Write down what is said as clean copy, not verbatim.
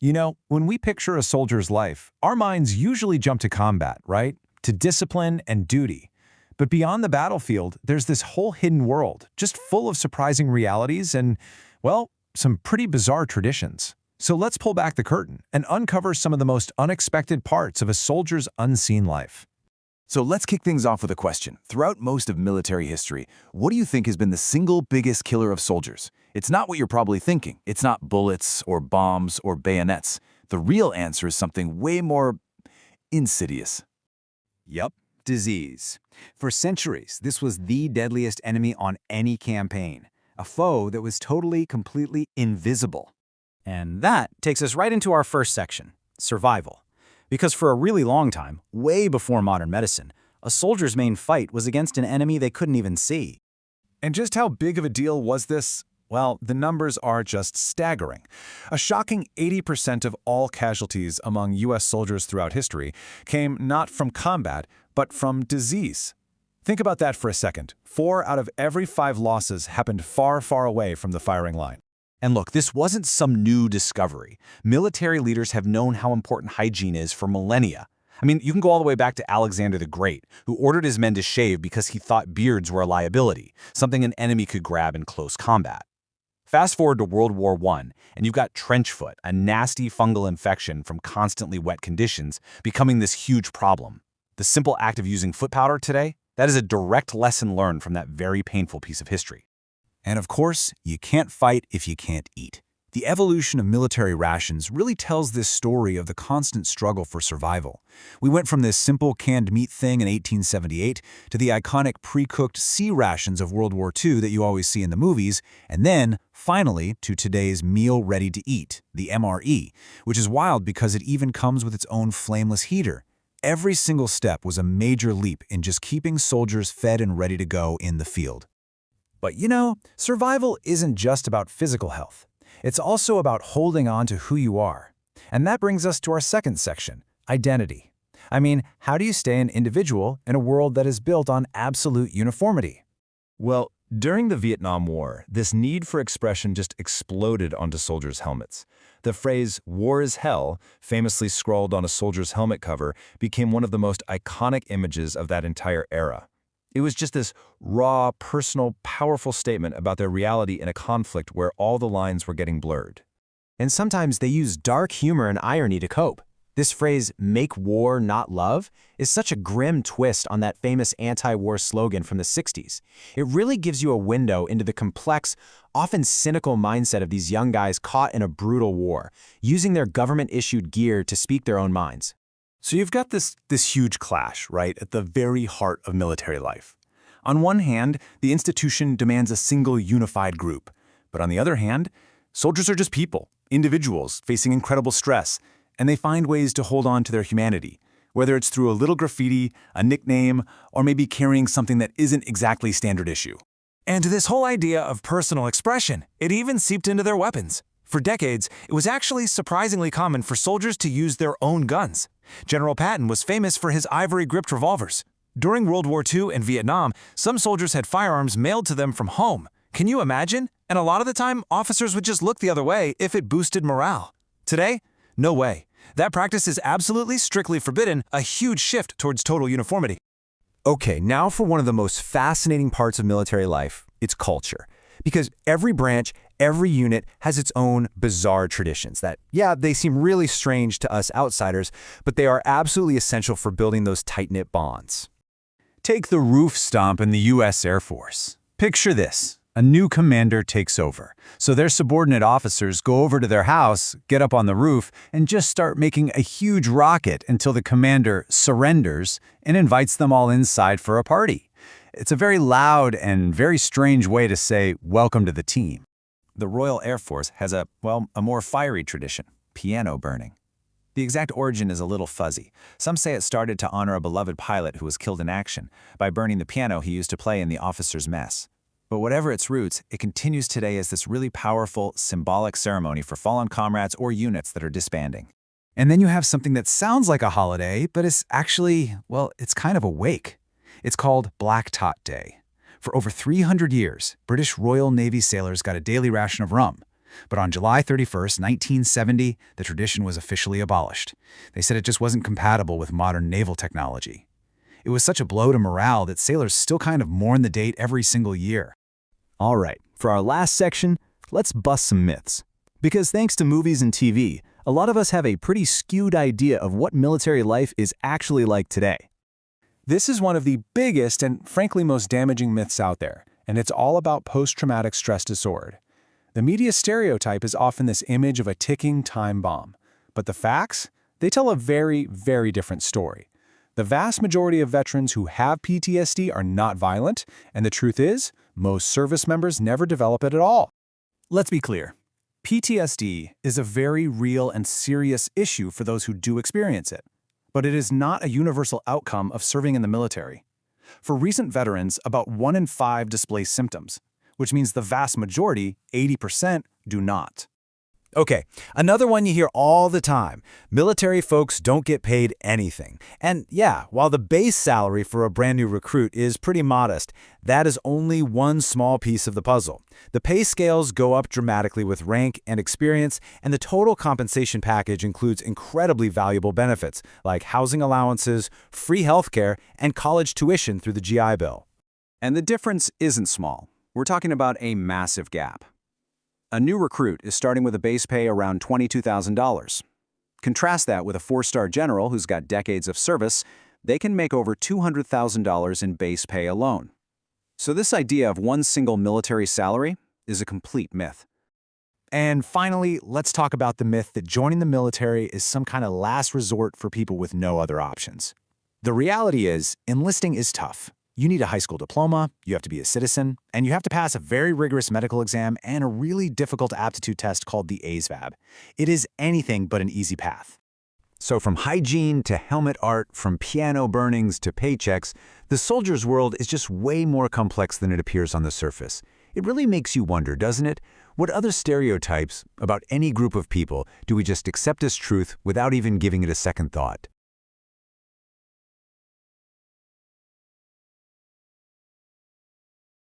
You know, when we picture a soldier's life, our minds usually jump to combat, right? To discipline and duty. But beyond the battlefield, there's this whole hidden world, just full of surprising realities and, well, some pretty bizarre traditions. So let's pull back the curtain and uncover some of the most unexpected parts of a soldier's unseen life. So let's kick things off with a question. Throughout most of military history, what do you think has been the single biggest killer of soldiers? It's not what you're probably thinking. It's not bullets or bombs or bayonets. The real answer is something way more insidious. Yup, disease. For centuries, this was the deadliest enemy on any campaign, a foe that was totally, completely invisible. And that takes us right into our first section, survival. Because for a really long time, way before modern medicine, a soldier's main fight was against an enemy they couldn't even see. And just how big of a deal was this? Well, the numbers are just staggering. A shocking 80% of all casualties among U.S. soldiers throughout history came not from combat, but from disease. Think about that for a second. 4 out of every 5 losses happened far, far away from the firing line. And look, this wasn't some new discovery. Military leaders have known how important hygiene is for millennia. I mean, you can go all the way back to Alexander the Great, who ordered his men to shave because he thought beards were a liability, something an enemy could grab in close combat. Fast forward to World War I, and you've got trench foot, a nasty fungal infection from constantly wet conditions, becoming this huge problem. The simple act of using foot powder today, that is a direct lesson learned from that very painful piece of history. And of course, you can't fight if you can't eat. The evolution of military rations really tells this story of the constant struggle for survival. We went from this simple canned meat thing in 1878 to the iconic pre-cooked sea rations of World War II that you always see in the movies, and then, finally, to today's meal ready to eat, the MRE, which is wild because it even comes with its own flameless heater. Every single step was a major leap in just keeping soldiers fed and ready to go in the field. But you know, survival isn't just about physical health. It's also about holding on to who you are. And that brings us to our second section, identity. I mean, how do you stay an individual in a world that is built on absolute uniformity? Well, during the Vietnam War, this need for expression just exploded onto soldiers' helmets. The phrase, "war is hell," famously scrawled on a soldier's helmet cover, became one of the most iconic images of that entire era. It was just this raw, personal, powerful statement about their reality in a conflict where all the lines were getting blurred. And sometimes they use dark humor and irony to cope. This phrase, "make war, not love," is such a grim twist on that famous anti-war slogan from the 60s. It really gives you a window into the complex, often cynical mindset of these young guys caught in a brutal war, using their government-issued gear to speak their own minds. So you've got this huge clash, right, at the very heart of military life. On one hand, the institution demands a single unified group. But on the other hand, soldiers are just people, individuals facing incredible stress, and they find ways to hold on to their humanity, whether it's through a little graffiti, a nickname, or maybe carrying something that isn't exactly standard issue. And this whole idea of personal expression, it even seeped into their weapons. For decades, it was actually surprisingly common for soldiers to use their own guns. General Patton was famous for his ivory-gripped revolvers. During World War II and Vietnam, some soldiers had firearms mailed to them from home. Can you imagine? And a lot of the time, officers would just look the other way if it boosted morale. Today? No way. That practice is absolutely strictly forbidden, a huge shift towards total uniformity. Okay, now for one of the most fascinating parts of military life, it's culture. Because every branch, every unit has its own bizarre traditions that, yeah, they seem really strange to us outsiders, but they are absolutely essential for building those tight-knit bonds. Take the roof stomp in the U.S. Air Force. Picture this. A new commander takes over, so their subordinate officers go over to their house, get up on the roof, and just start making a huge rocket until the commander surrenders and invites them all inside for a party. It's a very loud and very strange way to say, "Welcome to the team." The Royal Air Force has a more fiery tradition, piano burning. The exact origin is a little fuzzy. Some say it started to honor a beloved pilot who was killed in action by burning the piano he used to play in the officers' mess. But whatever its roots, it continues today as this really powerful, symbolic ceremony for fallen comrades or units that are disbanding. And then you have something that sounds like a holiday, but is actually, well, it's kind of a wake. It's called Black Tot Day. For over 300 years, British Royal Navy sailors got a daily ration of rum. But on July 31st, 1970, the tradition was officially abolished. They said it just wasn't compatible with modern naval technology. It was such a blow to morale that sailors still kind of mourn the date every single year. All right, for our last section, let's bust some myths. Because thanks to movies and TV, a lot of us have a pretty skewed idea of what military life is actually like today. This is one of the biggest and frankly most damaging myths out there, and it's all about post-traumatic stress disorder. The media stereotype is often this image of a ticking time bomb, but the facts, they tell a very, very different story. The vast majority of veterans who have PTSD are not violent, and the truth is, most service members never develop it at all. Let's be clear. PTSD is a very real and serious issue for those who do experience it, but it is not a universal outcome of serving in the military. For recent veterans, about 1 in 5 display symptoms, which means the vast majority, 80%, do not. Okay, another one you hear all the time. Military folks don't get paid anything. And yeah, while the base salary for a brand new recruit is pretty modest, that is only one small piece of the puzzle. The pay scales go up dramatically with rank and experience, and the total compensation package includes incredibly valuable benefits like housing allowances, free healthcare, and college tuition through the GI Bill. And the difference isn't small. We're talking about a massive gap. A new recruit is starting with a base pay around $22,000. Contrast that with a 4-star general who's got decades of service. They can make over $200,000 in base pay alone. So this idea of one single military salary is a complete myth. And finally, let's talk about the myth that joining the military is some kind of last resort for people with no other options. The reality is, enlisting is tough. You need a high school diploma, you have to be a citizen, and you have to pass a very rigorous medical exam and a really difficult aptitude test called the ASVAB. It is anything but an easy path. So from hygiene to helmet art, from piano burnings to paychecks, the soldier's world is just way more complex than it appears on the surface. It really makes you wonder, doesn't it? What other stereotypes about any group of people do we just accept as truth without even giving it a second thought?